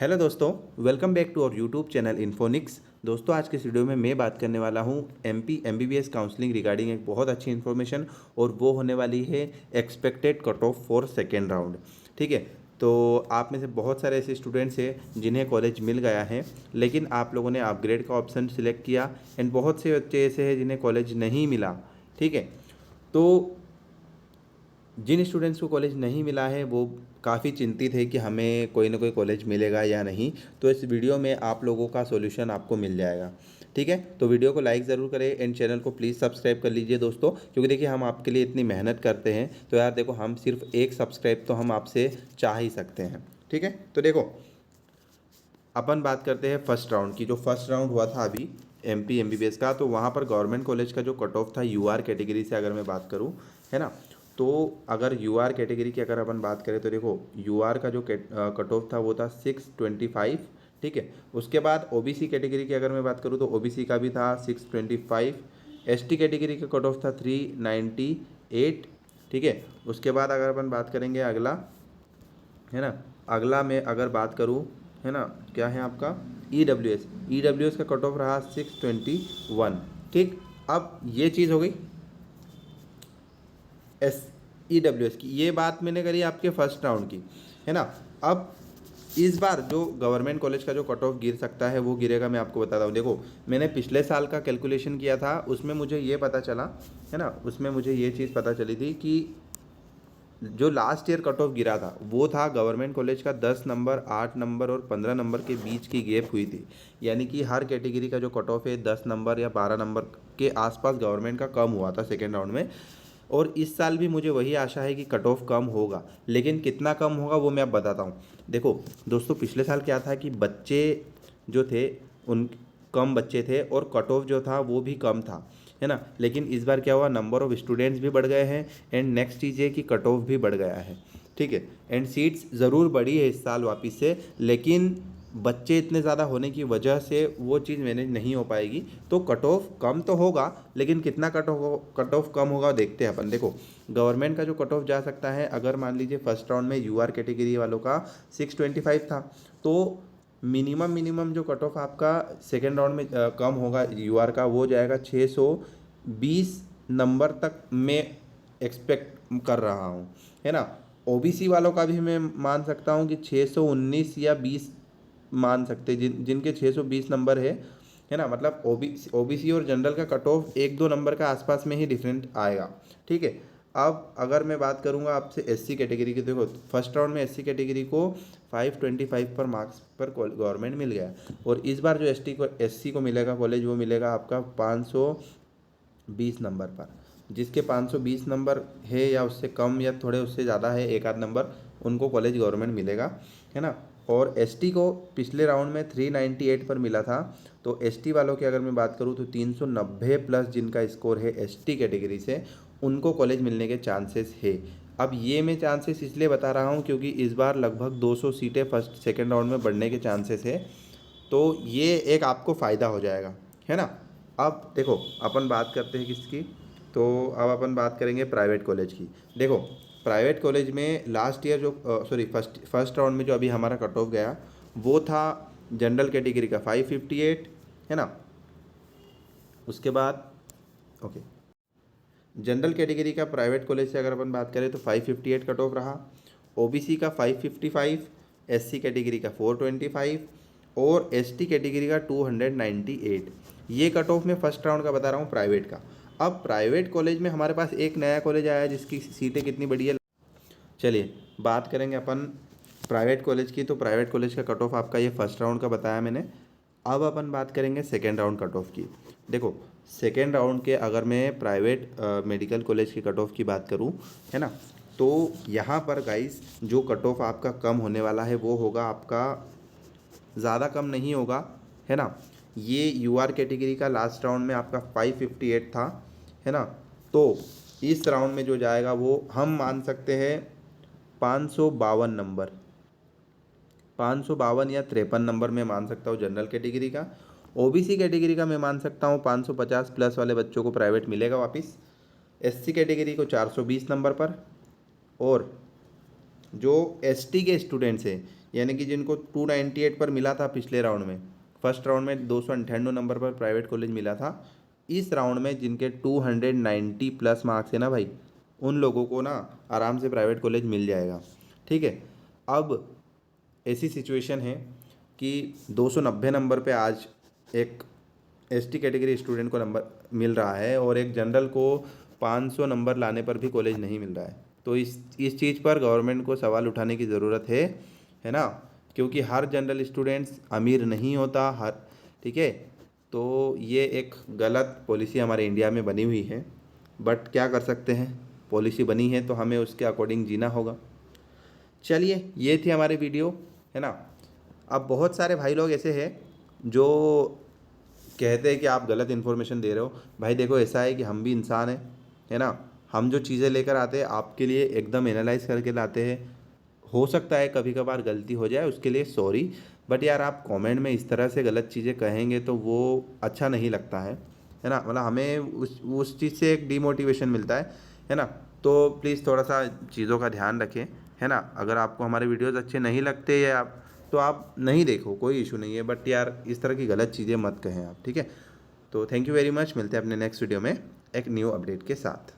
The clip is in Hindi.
हेलो दोस्तों, welcome back to our YouTube channel Infonix. दोस्तों, आज के इस वीडियो में मैं बात करने वाला हूं एमपी एमबीबीएस काउंसलिंग रिगार्डिंग एक बहुत अच्छी इन्फॉर्मेशन, और वो होने वाली है expected cut off for second round. ठीक है, तो आप में से बहुत सारे ऐसे स्टूडेंट्स हैं जिन्हें कॉलेज मिल गया है, लेकिन आप लोगों ने अपग्रेड का ऑप्शन सिलेक्ट किया, एंड बहुत से बच्चे ऐसे हैं जिन्हें कॉलेज नहीं मिला। ठीक है, तो जिन स्टूडेंट्स को कॉलेज नहीं मिला है वो काफ़ी चिंतित है कि हमें कोई ना कोई कॉलेज मिलेगा या नहीं। तो इस वीडियो में आप लोगों का सॉल्यूशन आपको मिल जाएगा। ठीक है, तो वीडियो को लाइक ज़रूर करें एंड चैनल को प्लीज़ सब्सक्राइब कर लीजिए दोस्तों, क्योंकि देखिए हम आपके लिए इतनी मेहनत करते हैं, तो यार देखो हम सिर्फ एक सब्सक्राइब तो हम आपसे चाह ही सकते हैं। ठीक है, तो देखो अपन बात करते हैं फर्स्ट राउंड की। जो फर्स्ट राउंड हुआ था अभी एमपी एमबीबीएस का, तो वहाँ पर गवर्नमेंट कॉलेज का जो कट ऑफ था यूआर कैटेगरी से, अगर मैं बात करूँ, है ना, तो अगर यूआर कैटेगरी की अगर अपन बात करें तो देखो यूआर का जो कट ऑफ था वो था 625। ठीक है, उसके बाद ओबीसी कैटेगरी की अगर मैं बात करूँ तो ओबीसी का भी था 625। एसटी कैटेगरी का कट ऑफ था 398। ठीक है, उसके बाद अगर अपन बात करेंगे अगला, है ना, अगला मैं अगर बात करूँ, है ना, क्या है आपका ई डब्ल्यू एस का कट ऑफ रहा 621। ठीक, अब ये चीज़ हो गई एस ई डब्ल्यू एस की। ये बात मैंने करी आपके फर्स्ट राउंड की, है ना। अब इस बार जो गवर्नमेंट कॉलेज का जो कट ऑफ गिर सकता है वो गिरेगा, मैं आपको बताता हूँ। देखो मैंने पिछले साल का कैलकुलेशन किया था, उसमें मुझे ये पता चला, है ना, उसमें मुझे ये चीज़ पता चली थी कि जो लास्ट ईयर कट ऑफ गिरा था वो था गवर्नमेंट कॉलेज का 10 नंबर, 8 नंबर और 15 नंबर के बीच की गैप हुई थी। यानी कि हर कैटेगरी का जो कट ऑफ है 10 नंबर या 12 नंबर के आसपास गवर्नमेंट का कम हुआ था सेकेंड राउंड में। और इस साल भी मुझे वही आशा है कि कट ऑफ कम होगा, लेकिन कितना कम होगा वो मैं अब बताता हूँ। देखो दोस्तों, पिछले साल क्या था कि बच्चे जो थे उन कम बच्चे थे और कट ऑफ जो था वो भी कम था, है ना। लेकिन इस बार क्या हुआ, नंबर ऑफ़ स्टूडेंट्स भी बढ़ गए हैं, एंड नेक्स्ट चीज़ ये कि कट ऑफ भी बढ़ गया है। ठीक है, एंड सीट्स ज़रूर बढ़ी है इस साल वापस से, लेकिन बच्चे इतने ज़्यादा होने की वजह से वो चीज़ मैनेज नहीं हो पाएगी। तो कट ऑफ कम तो होगा, लेकिन कितना कट ऑफ कम होगा देखते हैं अपन। देखो गवर्नमेंट का जो कट ऑफ जा सकता है, अगर मान लीजिए फर्स्ट राउंड में यूआर कैटेगरी वालों का 625 था, तो मिनिमम जो कट ऑफ आपका सेकेंड राउंड में कम होगा यूआर का, वो जाएगा 620 नंबर तक मैं एक्सपेक्ट कर रहा हूँ, है ना। ओबीसी वालों का भी मैं मान सकता हूँ कि 619 या 20 मान सकते, जिनके 620 नंबर है ना। मतलब ओबीसी और जनरल का कट ऑफ 1-2 नंबर का आसपास में ही डिफरेंट आएगा। ठीक है, अब अगर मैं बात करूंगा आपसे एससी कैटेगरी की, देखो फर्स्ट राउंड में एससी कैटेगरी को 525 पर मार्क्स पर गवर्नमेंट मिल गया, और इस बार जो एससी को मिलेगा कॉलेज, वो मिलेगा आपका 520 नंबर पर। जिसके 520 नंबर है या उससे कम या थोड़े उससे ज़्यादा है, एक आध नंबर, उनको कॉलेज गवर्नमेंट मिलेगा, है ना। और एसटी को पिछले राउंड में 398 पर मिला था, तो एसटी वालों की अगर मैं बात करूँ तो 390 प्लस जिनका स्कोर है एसटी कैटेगरी से, उनको कॉलेज मिलने के चांसेस है। अब ये मैं चांसेस इसलिए बता रहा हूँ क्योंकि इस बार लगभग 200 सीटें फर्स्ट सेकेंड राउंड में बढ़ने के चांसेस है, तो ये एक आपको फ़ायदा हो जाएगा, है ना। अब देखो अपन बात करते हैं किसकी, तो अब अपन बात करेंगे प्राइवेट कॉलेज की। देखो प्राइवेट कॉलेज में लास्ट ईयर जो सॉरी फर्स्ट राउंड में जो अभी हमारा कट ऑफ गया, वो था जनरल कैटेगरी का 558, है ना। उसके बाद ओके, जनरल कैटेगरी का प्राइवेट कॉलेज से अगर अपन बात करें तो 558 कट ऑफ रहा, ओबीसी का 555, एससी कैटेगरी का 425 और एसटी कैटेगरी का 298। ये कट ऑफ मैं फर्स्ट राउंड का बता रहा हूँ प्राइवेट का। अब प्राइवेट कॉलेज में हमारे पास एक नया कॉलेज आया है जिसकी सीटें कितनी बड़ी है, चलिए बात करेंगे अपन प्राइवेट कॉलेज की। तो प्राइवेट कॉलेज का कट ऑफ आपका ये फर्स्ट राउंड का बताया मैंने। अब अपन बात करेंगे सेकेंड राउंड कट ऑफ की। देखो सेकेंड राउंड के अगर मैं प्राइवेट मेडिकल कॉलेज के कट ऑफ की बात करूँ, है ना, तो यहाँ पर गाइस जो कट ऑफ आपका कम होने वाला है वो होगा आपका, ज़्यादा कम नहीं होगा, है ना। ये यूआर कैटेगरी का लास्ट राउंड में आपका 558 था, है ना। तो इस राउंड में जो जाएगा वो हम मान सकते हैं 552 नंबर, 552 या 53 नंबर में मान सकता हूँ जनरल कैटेगरी का। ओबीसी कैटेगरी का मैं मान सकता हूँ 550 प्लस वाले बच्चों को प्राइवेट मिलेगा वापस। एससी कैटेगरी को 420 नंबर पर, और जो एसटी के स्टूडेंट्स हैं, यानी कि जिनको 298 पर मिला था पिछले राउंड में, फर्स्ट राउंड में 298 नंबर पर प्राइवेट कॉलेज मिला था, इस राउंड में जिनके 290 प्लस मार्क्स है ना भाई, उन लोगों को ना आराम से प्राइवेट कॉलेज मिल जाएगा। ठीक है, अब ऐसी सिचुएशन है कि 290 नंबर पे आज एक एसटी कैटेगरी स्टूडेंट को नंबर मिल रहा है और एक जनरल को 500 नंबर लाने पर भी कॉलेज नहीं मिल रहा है। तो इस चीज़ पर गवर्नमेंट को सवाल उठाने की ज़रूरत है ना, क्योंकि हर जनरल स्टूडेंट्स अमीर नहीं होता हर, ठीक है। तो ये एक गलत पॉलिसी हमारे इंडिया में बनी हुई है, बट क्या कर सकते हैं, पॉलिसी बनी है तो हमें उसके अकॉर्डिंग जीना होगा। चलिए, ये थी हमारी वीडियो, है ना। अब बहुत सारे भाई लोग ऐसे हैं जो कहते हैं कि आप गलत इन्फॉर्मेशन दे रहे हो। भाई देखो, ऐसा है कि हम भी इंसान हैं, है ना। हम जो चीज़ें लेकर आते हैं आपके लिए एकदम एनालाइज करके लाते हैं। हो सकता है कभी कभार गलती हो जाए, उसके लिए सॉरी, बट यार आप कमेंट में इस तरह से गलत चीज़ें कहेंगे तो वो अच्छा नहीं लगता है ना। मतलब हमें उस चीज़ से एक डिमोटिवेशन मिलता है ना। तो प्लीज़ थोड़ा सा चीज़ों का ध्यान रखें, है ना। अगर आपको हमारे वीडियोज़ अच्छे नहीं लगते या तो आप नहीं देखो, कोई इशू नहीं है, बट यार इस तरह की गलत चीज़ें मत कहें आप, ठीक है। तो थैंक यू वेरी मच, मिलते हैं अपने नेक्स्ट वीडियो में एक न्यू अपडेट के साथ।